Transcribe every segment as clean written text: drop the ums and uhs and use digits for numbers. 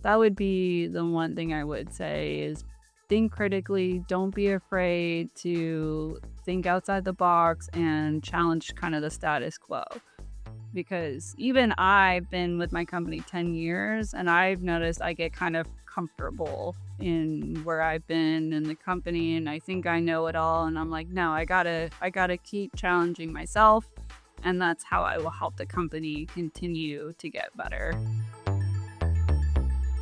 That would be the one thing I would say is think critically. Don't be afraid to think outside the box and challenge kind of the status quo. Because even I've been with my company 10 years and I've noticed I get kind of comfortable in where I've been in the company and I think I know it all. And I'm like, no, I gotta keep challenging myself. And that's how I will help the company continue to get better.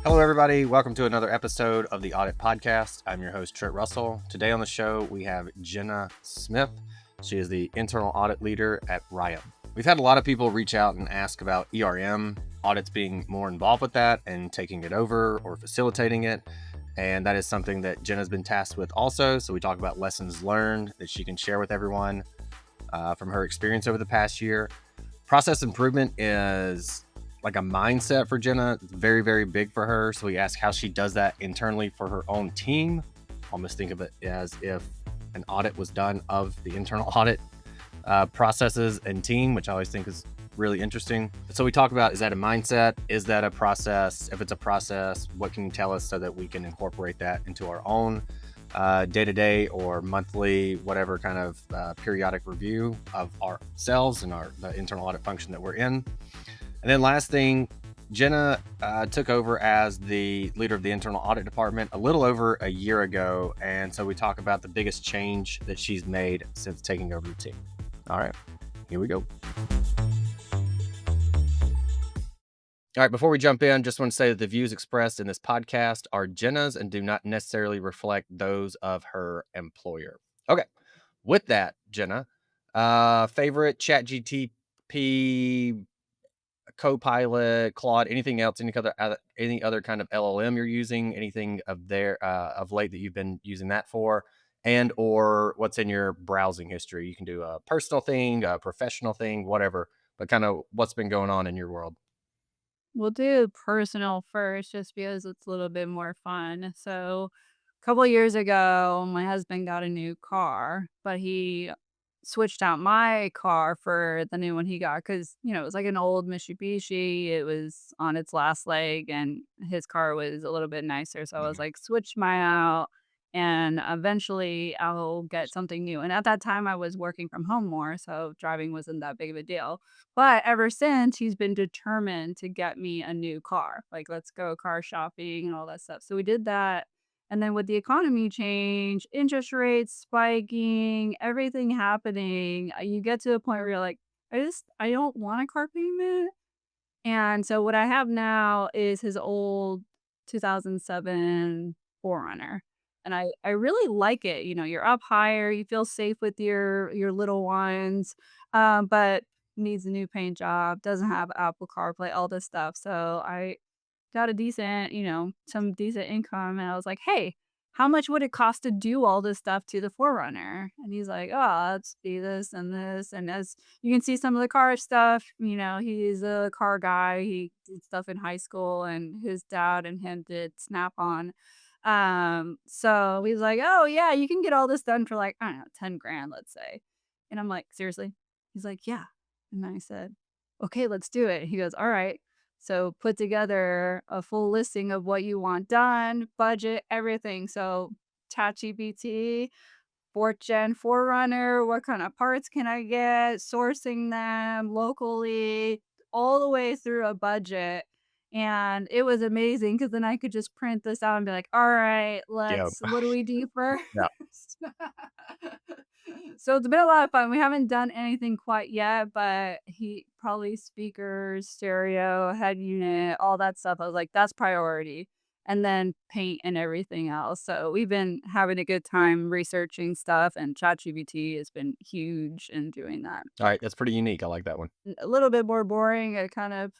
Hello, everybody. Welcome to another episode of the Audit Podcast. I'm your host, Trent Russell. Today on the show, we have Genna Smith. She is the internal audit leader at RYAM. We've had a lot of people reach out and ask about RYAM, audits being more involved with that and taking it over or facilitating it. And that is something that Genna's been tasked with also. So we talk about lessons learned that she can share with everyone from her experience over the past year. Process improvement is like a mindset for Genna. It's very, very big for her. So we ask how she does that internally for her own team. Almost think of it as if an audit was done of the internal audit processes and team, which I always think is really interesting. So we talk about, is that a mindset? Is that a process? If it's a process, what can you tell us so that we can incorporate that into our own day-to-day or monthly, whatever kind of periodic review of ourselves and the internal audit function that we're in. And then last thing, Genna took over as the leader of the internal audit department a little over a year ago. And so we talk about the biggest change that she's made since taking over the team. All right, here we go. All right, before we jump in, just want to say that the views expressed in this podcast are Genna's and do not necessarily reflect those of her employer. Okay, with that, Genna, favorite ChatGPT, Copilot, Claude, anything else, any other kind of LLM you're using, anything of late that you've been using that for, and or what's in your browsing history? You can do a personal thing, a professional thing, whatever, but kind of what's been going on in your world. We'll do personal first just because it's a little bit more fun. So a couple of years ago, my husband got a new car, but he switched out my car for the new one he got because, it was like an old Mitsubishi. It was on its last leg and his car was a little bit nicer. So I was like, switch mine out and eventually I'll get something new. And at that time, I was working from home more. So driving wasn't that big of a deal. But ever since, he's been determined to get me a new car. Like, let's go car shopping and all that stuff. So we did that. And then with the economy change, interest rates spiking, everything happening, you get to a point where you're like, I don't want a car payment. And so what I have now is his old 2007 Forerunner. And I really like it. You're up higher, you feel safe with your little ones, but needs a new paint job, doesn't have Apple CarPlay, all this stuff. So I got a decent, some decent income. And I was like, hey, how much would it cost to do all this stuff to the Forerunner? And he's like, oh, let's do this and this. And as you can see some of the car stuff, he's a car guy. He did stuff in high school and his dad and him did Snap-on. So he's like, oh yeah, you can get all this done for like, I don't know, 10 grand, let's say. And I'm like, seriously? He's like, yeah. And I said, okay, let's do it. He goes, all right. So put together a full listing of what you want done, budget, everything. So ChatGPT, 4th gen Forerunner, what kind of parts can I get, sourcing them locally, all the way through a budget. And it was amazing because then I could just print this out and be like, all right, Yeah. what do we do first? Yeah. So it's been a lot of fun. We haven't done anything quite yet, but he probably speakers, stereo, head unit, all that stuff. I was like, that's priority. And then paint and everything else. So we've been having a good time researching stuff, and ChatGPT has been huge in doing that. All right. That's pretty unique. I like that one. A little bit more boring, kind of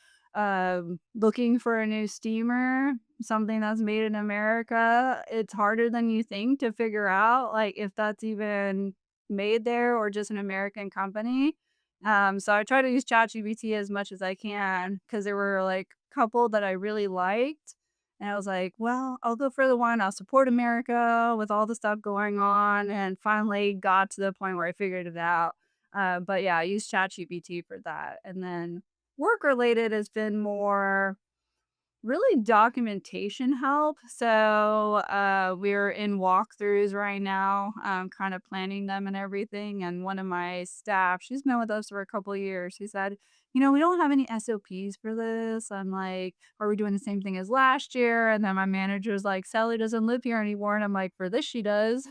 looking for a new steamer, something that's made in America. It's harder than you think to figure out, like, if that's even made there or just an American company. So I try to use ChatGPT as much as I can because there were like a couple that I really liked. And I was like, well, I'll go for the one. I'll support America with all the stuff going on. And finally got to the point where I figured it out. But yeah, I use ChatGPT for that. And then work related has been more Really documentation help. So, we're in walkthroughs right now, kind of planning them and everything. And one of my staff, she's been with us for a couple of years. She said, we don't have any SOPs for this. I'm like, are we doing the same thing as last year? And then my manager's like, Sally doesn't live here anymore. And I'm like, for this, she does.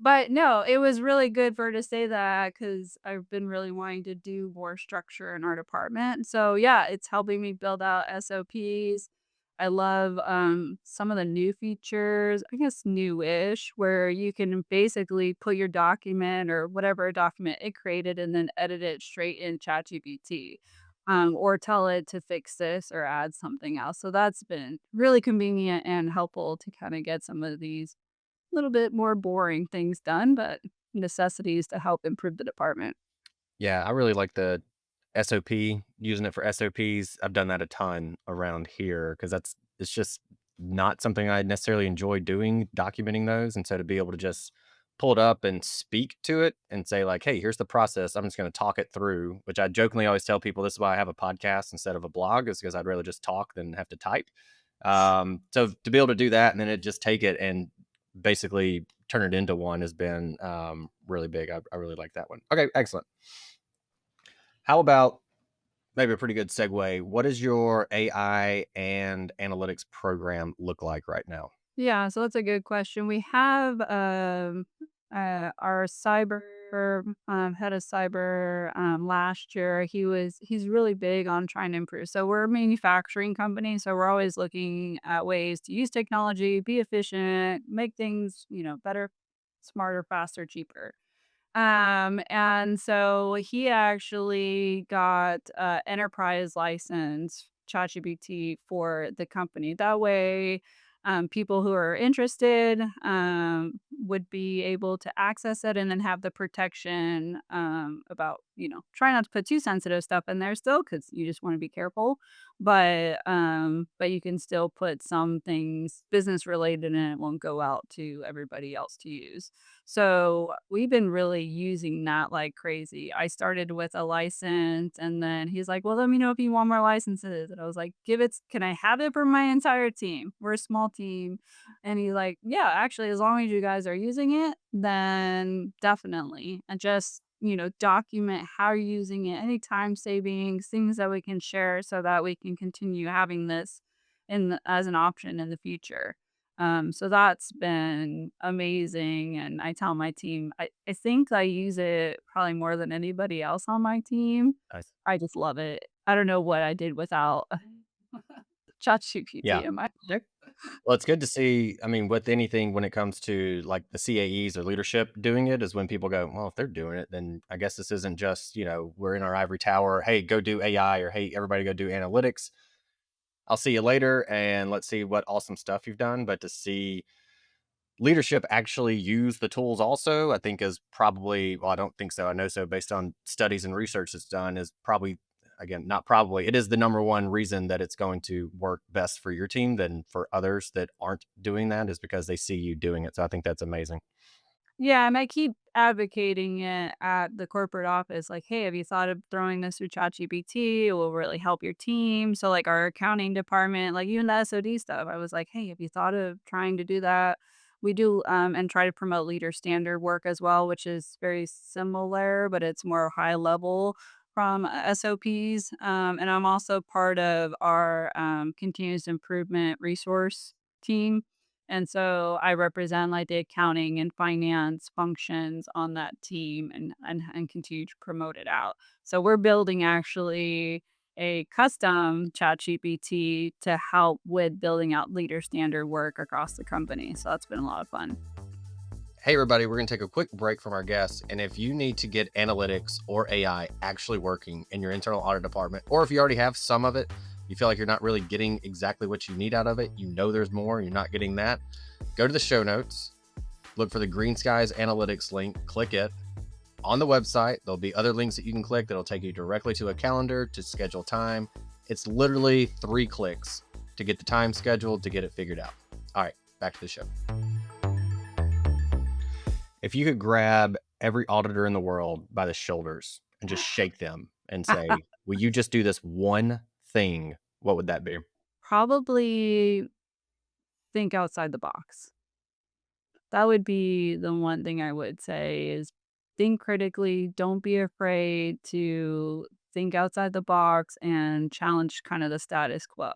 But no, it was really good for her to say that because I've been really wanting to do more structure in our department. So yeah, it's helping me build out SOPs. I love some of the new features, I guess newish, where you can basically put your document or whatever document it created and then edit it straight in ChatGPT. Or tell it to fix this or add something else. So that's been really convenient and helpful to kind of get some of these little bit more boring things done, but necessities to help improve the department. Yeah, I really like the SOP, using it for SOPs. I've done that a ton around here because it's just not something I necessarily enjoy doing, documenting those. And so to be able to just pull it up and speak to it and say, like, hey, here's the process. I'm just going to talk it through, which I jokingly always tell people this is why I have a podcast instead of a blog, is because I'd rather just talk than have to type. So to be able to do that and then it just take it and basically turn it into one has been really big. I really like that one. Okay, excellent. How about maybe a pretty good segue? What does your AI and analytics program look like right now? Yeah, so that's a good question. We have our cyber head of cyber last year. He's really big on trying to improve. So we're a manufacturing company, so we're always looking at ways to use technology, be efficient, make things, better, smarter, faster, cheaper. And so he actually got a enterprise license, ChatGPT, for the company. That way, people who are interested would be able to access it and then have the protection about, try not to put too sensitive stuff in there still because you just want to be careful. But you can still put some things business related and it won't go out to everybody else to use. So we've been really using that like crazy. I started with a license and then he's like, well, let me know if you want more licenses. And I was like, can I have it for my entire team? We're a small team. And he's like, yeah, actually, as long as you guys are using it, then definitely. And just, document how you're using it, any time savings, things that we can share so that we can continue having this as an option in the future. So that's been amazing, and I tell my team I think I use it probably more than anybody else on my team. Nice. I just love it. I don't know what I did without ChatGPT Yeah. in my life. Well, it's good to see. I mean, with anything when it comes to like the CAEs or leadership doing it, is when people go, well, if they're doing it, then I guess this isn't just, we're in our ivory tower. Hey, go do AI, or hey, everybody go do analytics. I'll see you later and let's see what awesome stuff you've done. But to see leadership actually use the tools also, I think is probably, well, I don't think so. I know so based on studies and research that's done, is probably, again, not probably, it is the number one reason that it's going to work best for your team than for others that aren't doing that, is because they see you doing it. So I think that's amazing. Yeah, and I keep advocating it at the corporate office, like, "Hey, have you thought of throwing this through ChatGPT? It will really help your team." So, like, our accounting department, like, even the SOD stuff, I was like, "Hey, have you thought of trying to do that?" We do, and try to promote leader standard work as well, which is very similar, but it's more high level from SOPs. And I'm also part of our continuous improvement resource team. And so I represent like the accounting and finance functions on that team and continue to promote it out. So we're building actually a custom chat GPT to help with building out leader standard work across the company. So that's been a lot of fun. Hey, everybody, we're going to take a quick break from our guests. And if you need to get analytics or AI actually working in your internal audit department, or if you already have some of it, you feel like you're not really getting exactly what you need out of it, there's more, you're not getting that, go to the show notes, look for the Green Skies Analytics link, click it. On the website, there'll be other links that you can click that'll take you directly to a calendar to schedule time. It's literally 3 clicks to get the time scheduled, to get it figured out. All right, back to the show. If you could grab every auditor in the world by the shoulders and just shake them and say, will you just do this one thing, what would that be? Probably think outside the box. That would be the one thing I would say is think critically, don't be afraid to think outside the box and challenge kind of the status quo.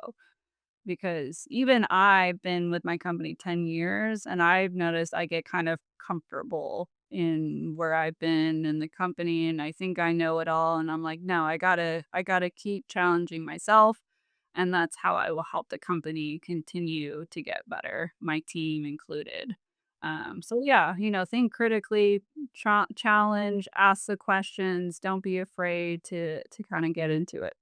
Because even I've been with my company 10 years and I've noticed I get kind of comfortable in where I've been in the company and I think I know it all and I'm like, no, I got to keep challenging myself and that's how I will help the company continue to get better, my team included. So yeah, think critically, challenge, ask the questions, don't be afraid to kind of get into it.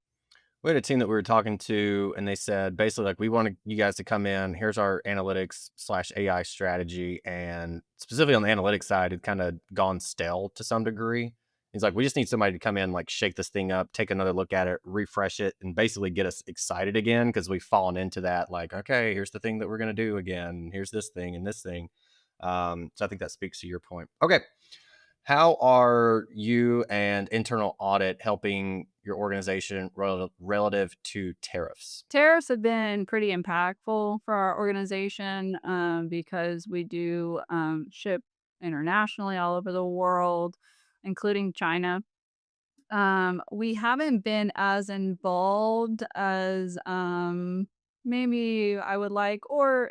We had a team that we were talking to, and they said basically like, we want you guys to come in. Here's our analytics slash AI strategy, and specifically on the analytics side, it kind of gone stale to some degree. He's like, we just need somebody to come in, like shake this thing up, take another look at it, refresh it, and basically get us excited again because we've fallen into that. Like, okay, here's the thing that we're gonna do again. Here's this thing and this thing. So I think that speaks to your point. Okay, how are you and internal audit helping your organization relative to tariffs? Tariffs have been pretty impactful for our organization because we do ship internationally all over the world, including China. We haven't been as involved as maybe I would like, or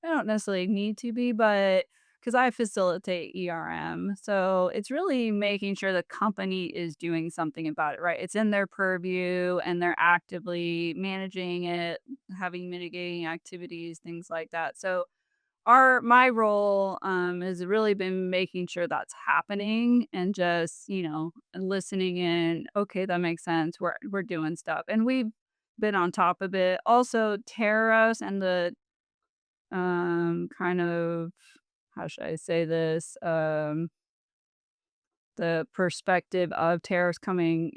I don't necessarily need to be, but because I facilitate ERM. So it's really making sure the company is doing something about it, right? It's in their purview and they're actively managing it, having mitigating activities, things like that. So my role has really been making sure that's happening and just, listening in. Okay, that makes sense. We're doing stuff. And we've been on top of it. Also, tariffs and the kind of how should I say this? The perspective of tariffs coming,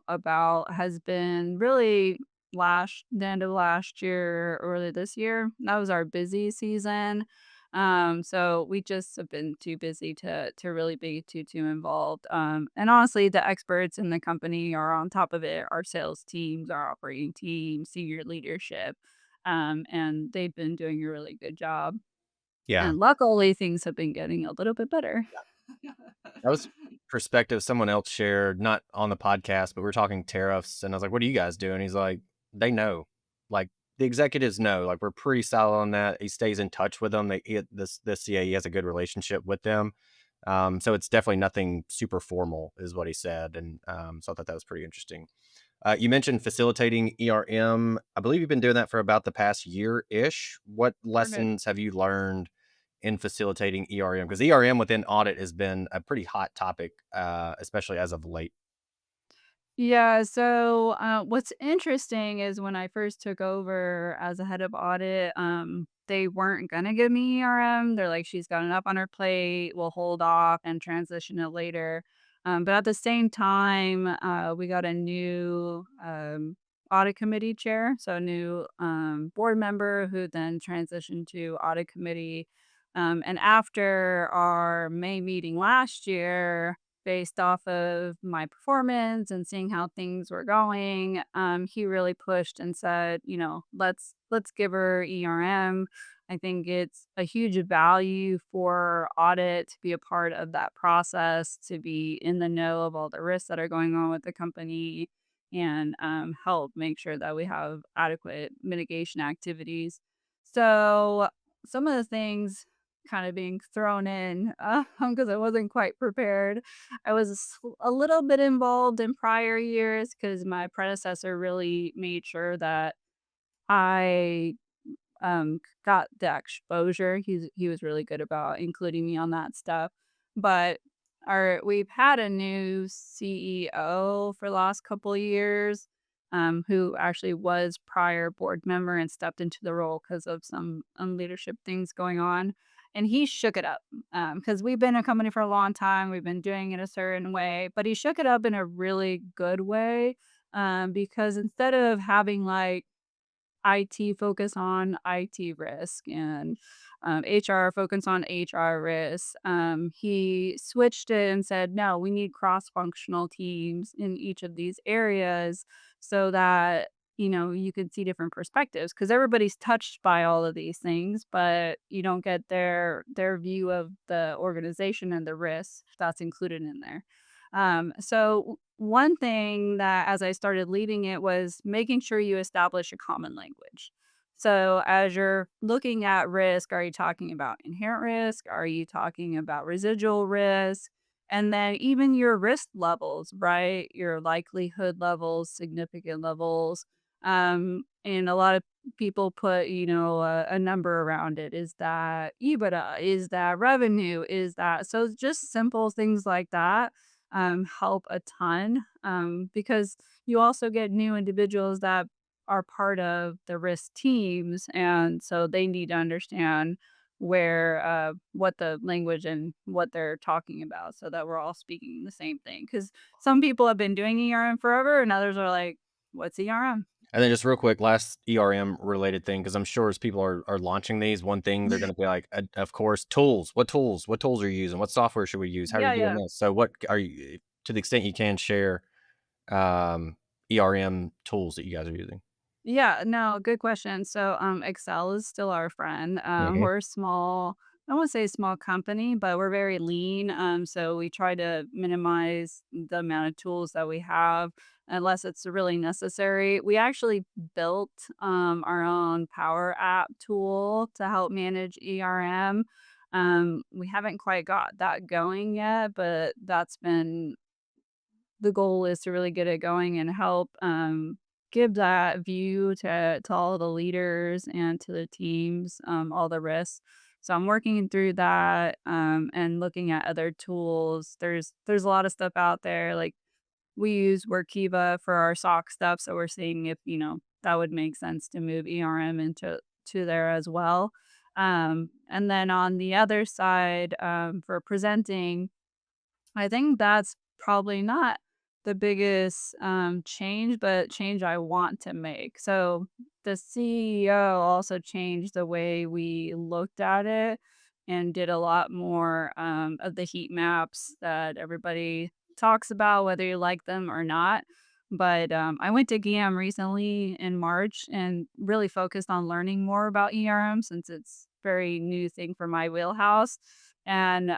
about has been really the end of last year, early this year. That was our busy season. So we just have been too busy to really be too involved. And honestly, the experts in the company are on top of it. Our sales teams, our operating team, senior leadership, and they've been doing a really good job. Yeah, And luckily, things have been getting a little bit better. that was perspective someone else shared, not on the podcast, but we're talking tariffs, and I was like, "What are you guys doing?" He's like, "They know, like the executives know, like we're pretty solid on that." He stays in touch with them. This CAE has a good relationship with them, so it's definitely nothing super formal, is what he said, and so I thought that was pretty interesting. You mentioned facilitating ERM. I believe you've been doing that for about the past year ish. What Perfect. lessons have you learned in facilitating ERM? Because ERM within audit has been a pretty hot topic, especially as of late. Yeah, so, what's interesting is when I first took over as a head of audit, they weren't gonna give me ERM. They're like, "She's got enough on her plate, we'll hold off and transition it later." But at the same time, we got a new, audit committee chair, so a new, board member who then transitioned to audit committee. And after our May meeting last year, based off of my performance and seeing how things were going, he really pushed and said, let's give her ERM. I think it's a huge value for audit to be a part of that process, to be in the know of all the risks that are going on with the company, and help make sure that we have adequate mitigation activities. So some of the things kind of being thrown in because I wasn't quite prepared. I was a little bit involved in prior years because my predecessor really made sure that I got the exposure. He was really good about including me on that stuff. But we've had a new CEO for the last couple of years, who actually was prior board member and stepped into the role because of some leadership things going on. And he shook it up because we've been a company for a long time. We've been doing it a certain way, but he shook it up in a really good way because instead of having like IT focus on IT risk and HR focus on HR risk. He switched it and said, no, we need cross functional teams in each of these areas so that you could see different perspectives because everybody's touched by all of these things, but you don't get their view of the organization and the risks that's included in there. So one thing that as I started leading it was making sure you establish a common language. So as you're looking at risk, are you talking about inherent risk? Are you talking about residual risk? And then even your risk levels, right? Your likelihood levels, significant levels. And a lot of people put, a number around it. Is that EBITDA? Is that revenue? Is that so just simple things like that help a ton because you also get new individuals that are part of the risk teams. And so they need to understand what the language and what they're talking about so that we're all speaking the same thing. Because some people have been doing ERM forever and others are like, what's ERM? And then just real quick, last ERM related thing, because I'm sure as people are launching these, one thing they're going to be like, of course, tools. What tools? What tools are you using? What software should we use? How are you Yeah, doing yeah. this? So, what are you, to the extent you can share, um, ERM tools that you guys are using? Yeah, no, good question. So, Excel is still our friend. Mhm. We're a small, I won't say small company, but we're very lean. So we try to minimize the amount of tools that we have unless it's really necessary. We actually built our own Power App tool to help manage ERM. We haven't quite got that going yet, but that's been the goal is to really get it going and help, give that view to all the leaders and to the teams, all the risks. So I'm working through that, and looking at other tools. There's a lot of stuff out there, like, we use Workiva for our SOC stuff, so we're seeing if, that would make sense to move ERM to there as well. And then on the other side, for presenting I think that's probably not the biggest, change, but change I want to make. So, the CEO also changed the way we looked at it and did a lot more, of the heat maps that everybody talks about, whether you like them or not. But, I went to GAM recently in March and really focused on learning more about ERM since it's very new thing for my wheelhouse. And,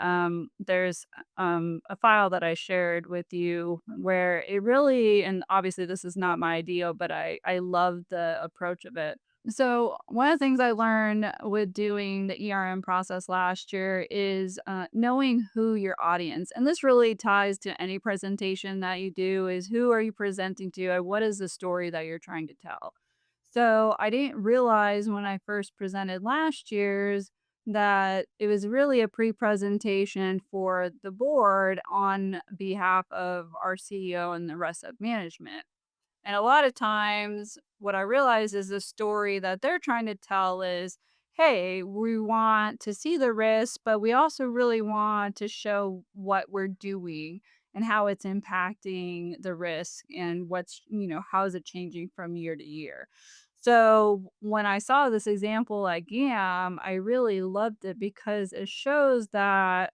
there's a file that I shared with you where it really and obviously this is not my ideal, but I love the approach of it. So one of the things I learned with doing the ERM process last year is knowing who your audience, and this really ties to any presentation that you do, is who are you presenting to and what is the story that you're trying to tell. So I didn't realize when I first presented last year's that it was really a pre-presentation for the board on behalf of our CEO and the rest of management. And a lot of times, what I realize is the story that they're trying to tell is, hey, we want to see the risk, but we also really want to show what we're doing and how it's impacting the risk and how is it changing from year to year. So when I saw this example like GAM, I really loved it because it shows that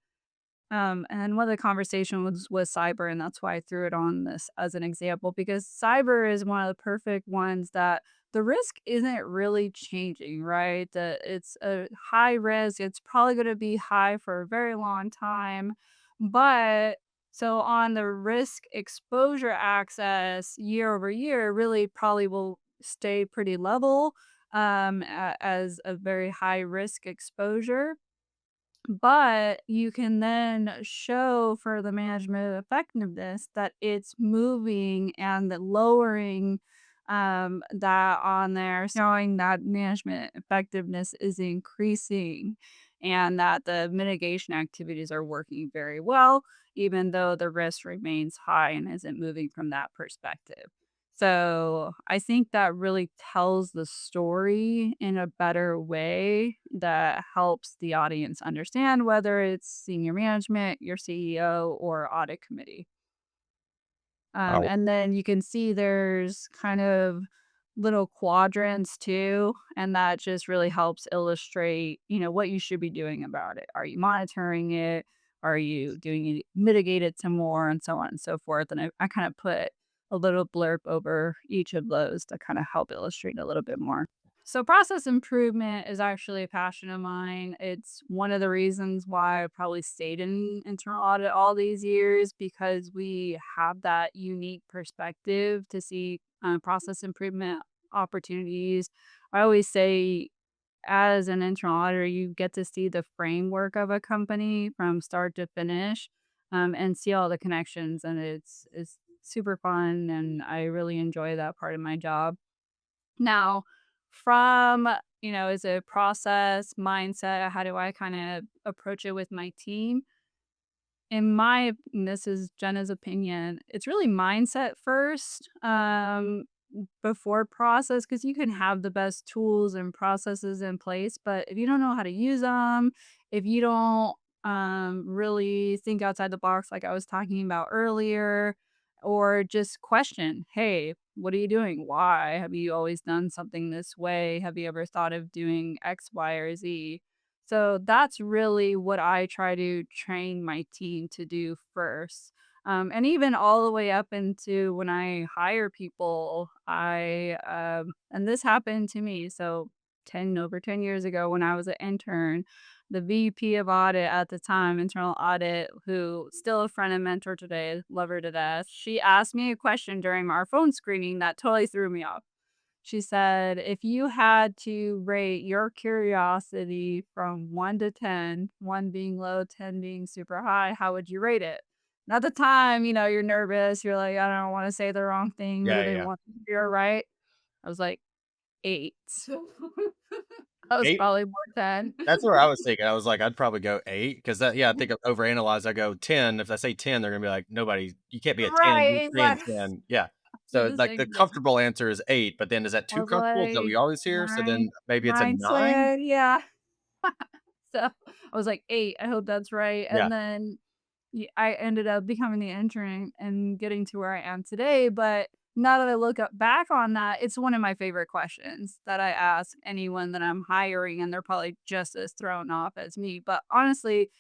and one of the conversation was cyber, and that's why I threw it on this as an example because cyber is one of the perfect ones that the risk isn't really changing, right? It's a high risk. It's probably going to be high for a very long time, but so on the risk exposure access year over year, really probably will stay pretty level as a very high risk exposure, but you can then show for the management effectiveness that it's moving and that lowering that on there, showing that management effectiveness is increasing and that the mitigation activities are working very well, even though the risk remains high and isn't moving from that perspective. So I think that really tells the story in a better way that helps the audience understand whether it's senior management, your CEO, or audit committee. Alright. And then you can see there's kind of little quadrants too, and that just really helps illustrate, what you should be doing about it. Are you monitoring it? Are you doing it, mitigate it some more, and so on and so forth. And I kind of put a little blurb over each of those to kind of help illustrate a little bit more. So, process improvement is actually a passion of mine. It's one of the reasons why I probably stayed in internal audit all these years because we have that unique perspective to see process improvement opportunities. I always say, as an internal auditor, you get to see the framework of a company from start to finish, and see all the connections, and it's super fun, and I really enjoy that part of my job. Now, from, as a process mindset, how do I kind of approach it with my team? And this is Jenna's opinion, it's really mindset first, before process, because you can have the best tools and processes in place, but if you don't know how to use them, if you don't really think outside the box, like I was talking about earlier, or just question, hey, what are you doing? Why? Have you always done something this way? Have you ever thought of doing X, Y, or Z? So that's really what I try to train my team to do first. And even all the way up into when I hire people, and this happened to me. So over 10 years ago when I was an intern, the VP of audit at the time, internal audit, who still a friend and mentor today, love her to death. She asked me a question during our phone screening that totally threw me off. She said, "If you had to rate your curiosity from 1 to 10, 1 being low, 10 being super high, how would you rate it?" And at the time, you're nervous. You're like, "I don't wanna say the wrong thing. Yeah, Really yeah. want to hear right." I was like, 8. I was 8? probably more 10. That's where I was thinking. I was like, I'd probably go 8 because that yeah, I think of overanalyze, I go 10. If I say 10, they're gonna be like, "Nobody you can't be a 10, you're Right, 3 and exactly. 10." Yeah. Did So, the like, the same thing. comfortable answer is 8, but then is that I too was comfortable? Is that what like, you always hear? So 9, then maybe it's a 9 9? squared, yeah. So, I was like, 8, I hope that's right, Yeah. and then I ended up becoming the intern and getting to where I am today, but now that I look back on that, it's one of my favorite questions that I ask anyone that I'm hiring, and they're probably just as thrown off as me, but honestly,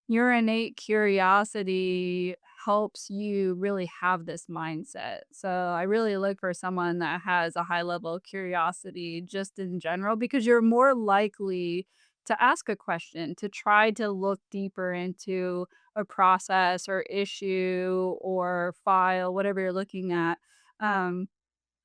your innate curiosity helps you really have this mindset. So I really look for someone that has a high level of curiosity just in general because you're more likely to ask a question, to try to look deeper into a process or issue or file, whatever you're looking at. Um,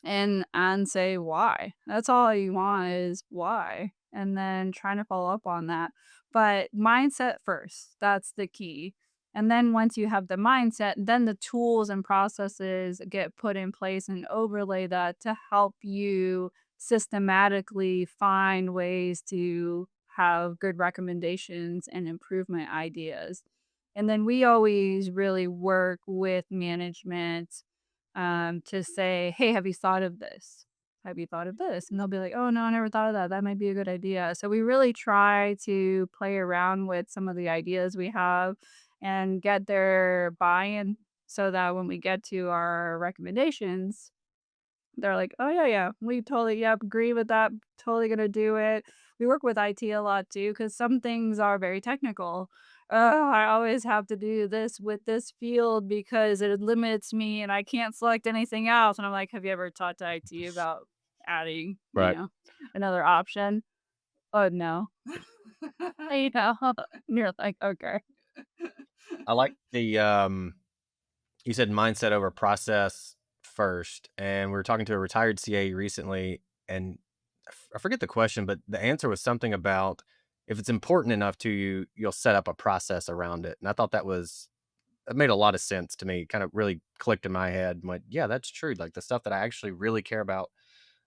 and say why. That's all you want is why, and then trying to follow up on that. But mindset first, that's the key. And then once you have the mindset, then the tools and processes get put in place and overlay that to help you systematically find ways to have good recommendations and improvement ideas. And then we always really work with management to say, "Hey, have you thought of this? Have you thought of this?" And they'll be like, "Oh, no, I never thought of that. That might be a good idea." So we really try to play around with some of the ideas we have and get their buy-in so that when we get to our recommendations, they're like, "Oh, yeah, yeah. We totally, yep, agree with that. Totally gonna do it." We work with IT a lot too, because some things are very technical. "Oh, I always have to do this with this field because it limits me and I can't select anything else." And I'm like, "Have you ever talked to IT about adding, Right. another option?" "Oh, no." You know? And you're like, "Okay." I like you said mindset over process first, and we were talking to a retired CA recently, and I forget the question, but the answer was something about if it's important enough to you, you'll set up a process around it. And I thought it made a lot of sense to me. Kind of really clicked in my head and went, yeah, that's true. Like the stuff that I actually really care about,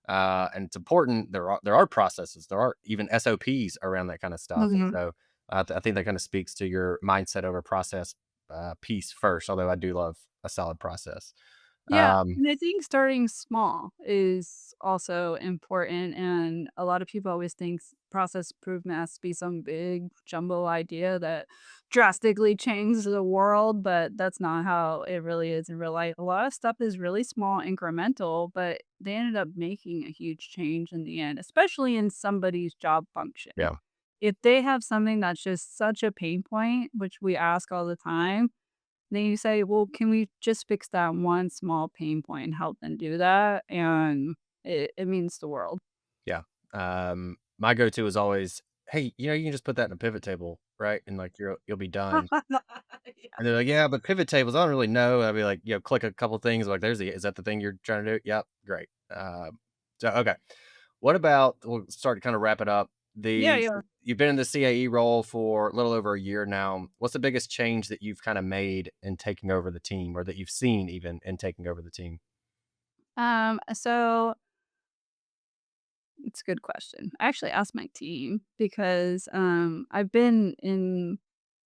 and it's important. There are processes, there are even SOPs around that kind of stuff, and Mhm. so I think that kind of speaks to your mindset over process piece first. Although I do love a solid process. Yeah, Um, and I think starting small is also important, and a lot of people always think process improvement has to be some big jumbo idea that drastically changes the world, but that's not how it really is in real life. A lot of stuff is really small, incremental, but they ended up making a huge change in the end, especially in somebody's job function. yeah, If they have something that's just such a pain point, which we ask all the time, then you say, well, can we just fix that one small pain point and help them do that? And it means the world. Yeah. My go-to is always, "Hey, you can just put that in a pivot table, right? And, like, you'll be done." Yeah. And they're like, "Yeah, but pivot tables, I don't really know." I'll be like, click a couple things, like, "Is that the thing you're trying to do?" "Yep, great." Okay. What about we'll start to kinda wrap it up. Yeah, The yeah. You've been in the CAE role for a little over a year now. What's the biggest change that you've kinda made in taking over the team or that you've seen even in taking over the team? So it's a good question. I actually asked my team because I've been in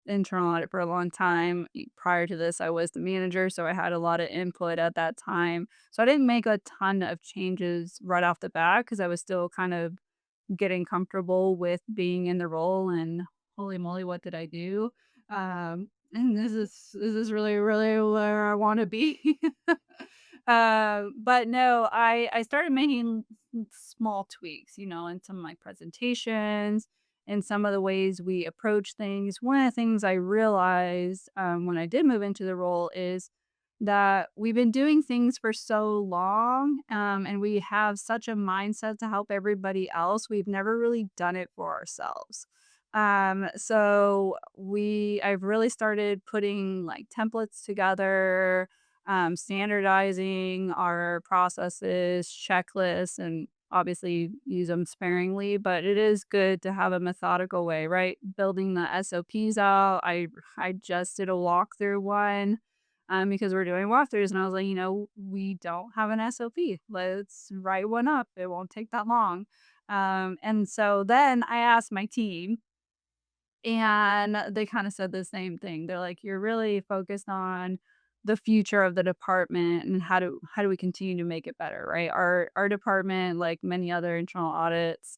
internal audit for a long time. Prior to this, I was the manager, so I had a lot of input at that time. So I didn't make a ton of changes right off the bat because I was still kind of getting comfortable with being in the role. And holy moly, what did I do? And this is really really where I want to be. But no, I started making small tweaks, in some of my presentations and some of the ways we approach things. One of the things I realized when I did move into the role is that we've been doing things for so long, and we have such a mindset to help everybody else. We've never really done it for ourselves. I've really started putting like templates together, standardizing our processes, checklists, and obviously use them sparingly, but it is good to have a methodical way, right? Building the SOPs out. I just did a walkthrough one because we're doing walkthroughs, and I was like, we don't have an SOP. Let's write one up. It won't take that long. And so then I asked my team, and they kinda said the same thing. They're like, "You're really focused on the future of the department and how do we continue to make it better," right? Our department, like many other internal audits,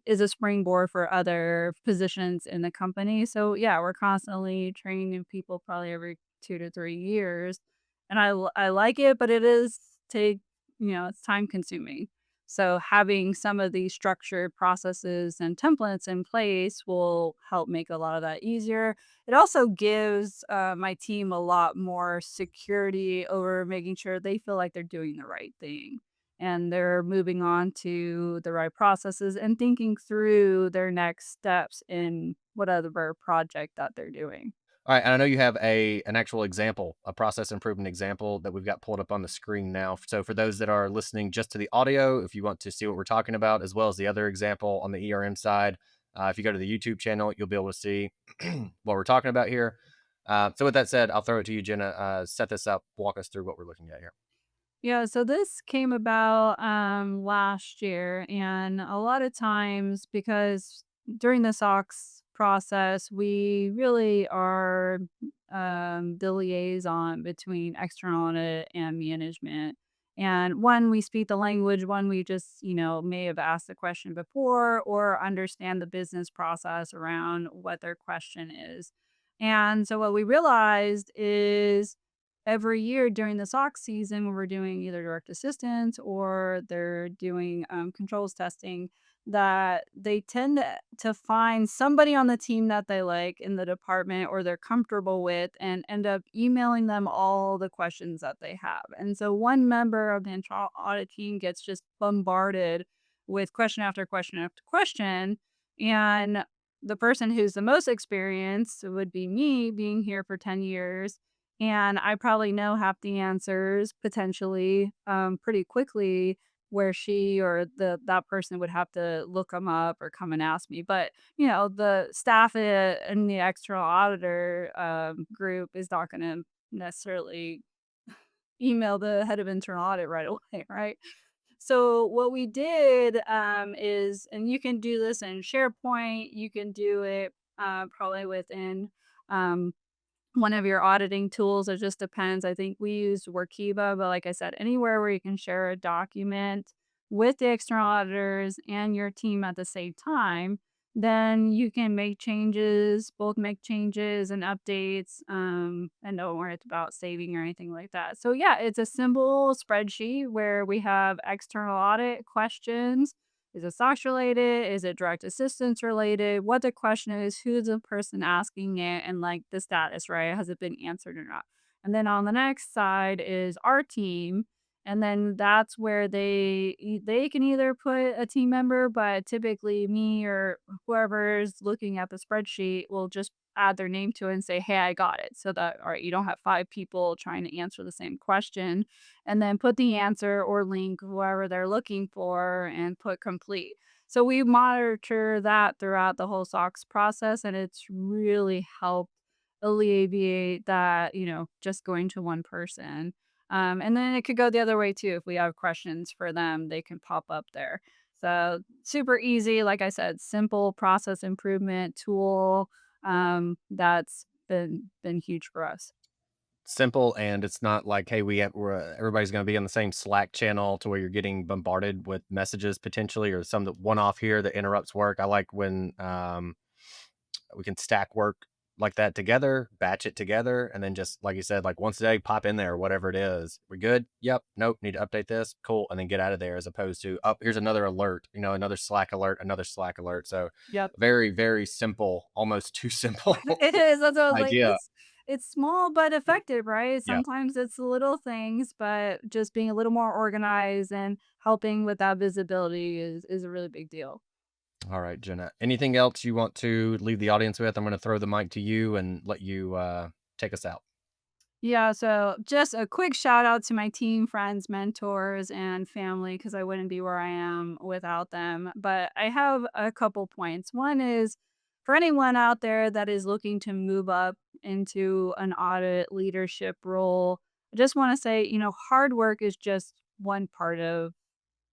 is a springboard for other positions in the company. So, yeah, we're constantly training new people probably every 2 to 3 years, and I like it, but it is take it's time consuming. So having some of these structured processes and templates in place will help make a lot of that easier. It also gives my team a lot more security over making sure they feel like they're doing the right thing and they're moving on to the right processes and thinking through their next steps in whatever project that they're doing. All right, and I know you have an actual example, a process improvement example that we've got pulled up on the screen now. So for those that are listening just to the audio, if you want to see what we're talking about, as well as the other example on the ERM side, if you go to the YouTube channel, you'll be able to see what we're talking about here. So with that said, I'll throw it to you, Jenna. Set this up, walk us through what we're looking at here. Yeah, so this came about last year, and a lot of times because during the SOX process, we really are the liaison between external audit and management. And one, we speak the language, one, we just, may have asked the question before or understand the business process around what their question is. And so what we realized is every year during the SOX season when we're doing either direct assistance or they're doing controls testing, that they tend to find somebody on the team that they like in the department or they're comfortable with and end up emailing them all the questions that they have. And so one member of the internal audit team gets just bombarded with question after question after question. And the person who's the most experienced would be me being here for 10 years, and I probably know half the answers potentially, pretty quickly, where she or that person would have to look them up or come and ask me. But, the staff in the external auditor, group is not gonna necessarily email the head of internal audit right away, right? So what we did, is and you can do this in SharePoint, you can do it, probably within, um one of your auditing tools. It just depends. I think we used Workiva, but like I said, anywhere where you can share a document with the external auditors and your team at the same time, then you can make changes, both make changes and updates, and don't worry about saving or anything like that. So yeah, it's a simple spreadsheet where we have external audit questions Is it SOX related? Is it direct assistance related? What the question is, who's the person asking it, and like the status, right? Has it been answered or not? And then on the next side is our team. And then that's where they can either put a team member, but typically me or whoever's looking at the spreadsheet will just add their name to it and say, "Hey, I got it." So that, all right, you don't have 5 people trying to answer the same question, and then put the answer or link whoever they're looking for and put complete. So we monitor that throughout the whole SOX process, and it's really helped alleviate that, just going to one person. And then it could go the other way too. If we have questions for them, they can pop up there. So super easy. Like I said, simple process improvement tool. That's been huge for us. Simple, and it's not like, hey, everybody's going to be on the same Slack channel to where you're getting bombarded with messages potentially, or some that one off here that interrupts work. I like when we can stack work like that together, batch it together, and then just like you said, like once a day, pop in there, whatever it is. We good? Yep. Nope. Need to update this. Cool. And then get out of there, as opposed to, oh, here's another alert, another Slack alert, another Slack alert. So Yep. very, very simple, almost too simple It is. That's what I was like. idea. It's small but effective, right? Yeah. Sometimes it's the little things, but just being a little more organized and helping with that visibility is a really big deal. All right, Jenna. Anything else you want to leave the audience with? I'm going to throw the mic to you and let you take us out. Yeah, so just a quick shout out to my team, friends, mentors, and family because I wouldn't be where I am without them. But I have a couple points. One is for anyone out there that is looking to move up into an audit leadership role, I just want to say, hard work is just one part of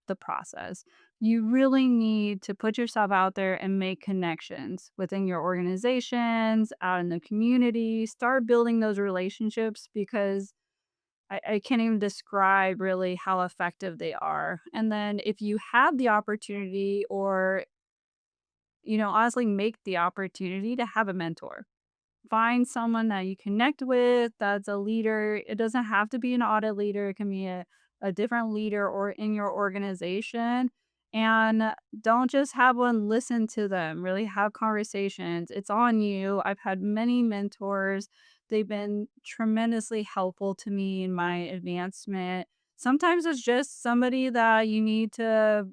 the process. You really need to put yourself out there and make connections within your organizations, out in the community. Start building those relationships because I can't even describe really how effective they are. And then if you have the opportunity or, honestly, make the opportunity to have a mentor. Find someone that you connect with that's a leader. It doesn't have to be an audit leader. It can be a different leader or in your organization. And don't just have one listen to them, really have conversations. It's on you. I've had many mentors. They've been tremendously helpful to me in my advancement. Sometimes it's just somebody that you need to,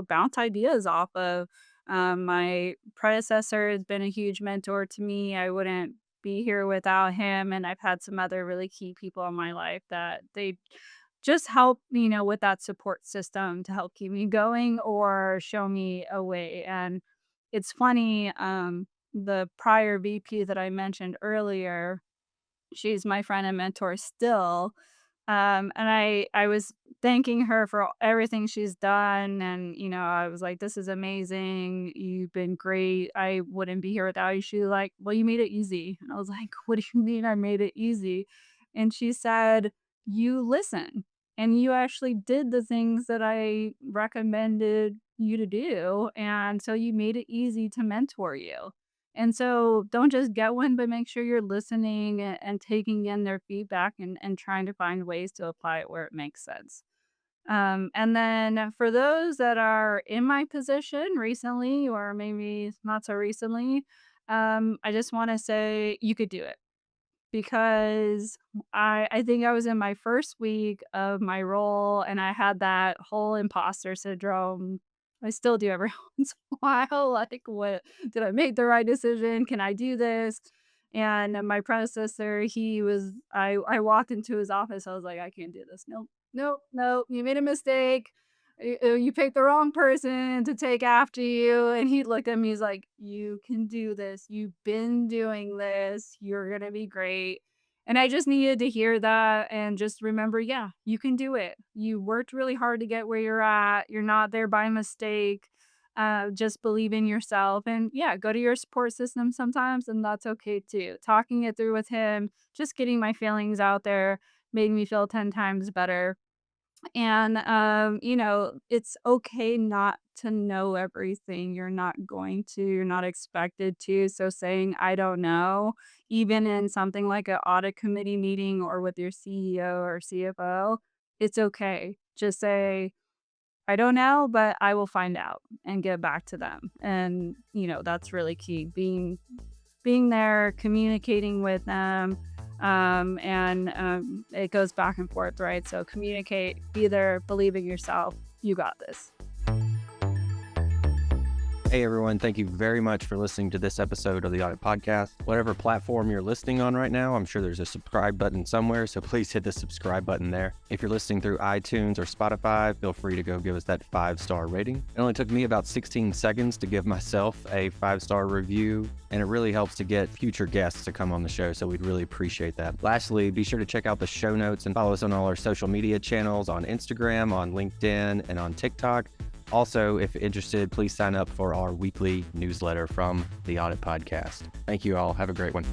bounce ideas off of. My predecessor has been a huge mentor to me. I wouldn't be here without him, and I've had some other really key people in my life that they just help, with that support system to help keep me going or show me a way. And it's funny, the prior VP that I mentioned earlier, she's my friend and mentor still. And I was thanking her for everything she's done, and, I was like, "This is amazing. You've been great. I wouldn't be here without you." She's like, "Well, you made it easy." And I was like, "What do you mean I made it easy?" And she said, "You listen, and you actually did the things that I recommended you to do, and so you made it easy to mentor you." And so don't just get one, but make sure you're listening and taking in their feedback and trying to find ways to apply it where it makes sense. And then for those that are in my position recently, or maybe not so recently, I just want to say you could do it because I think I was in my first week of my role and I had that whole imposter syndrome. I still do every once in a while. Like, what did I make the right decision? Can I do this? And my predecessor, I walked into his office. I was like, I can't do this. Nope, nope, nope. You made a mistake. You picked the wrong person to take after you. And he looked at me, he's like, "You can do this. You've been doing this. You're going to be great." And I just needed to hear that and just remember, yeah, you can do it. You worked really hard to get where you're at. You're not there by mistake. Just believe in yourself and yeah, go to your support system sometimes, and that's okay too. Talking it through with him, just getting my feelings out there made me feel 10 times better. And, it's okay not to know everything. You're not going to, you're not expected to. So saying, I don't know, even in something like an audit committee meeting or with your CEO or CFO, it's okay. Just say, I don't know, but I will find out and get back to them. And, that's really key. Being there, communicating with them, and it goes back and forth, right? So communicate, be there, believe in yourself. You got this. Hey everyone, thank you very much for listening to this episode of the Audit Podcast. Whatever platform you're listening on right now, I'm sure there's a subscribe button somewhere, so please hit the subscribe button there. If you're listening through iTunes or Spotify, feel free to go give us that 5-star rating. It only took me about 16 seconds to give myself a 5-star review, and it really helps to get future guests to come on the show, so we'd really appreciate that. Lastly, be sure to check out the show notes and follow us on all our social media channels on Instagram, on LinkedIn, and on TikTok. Also, if interested, please sign up for our weekly newsletter from the Audit Podcast. Thank you all. Have a great one.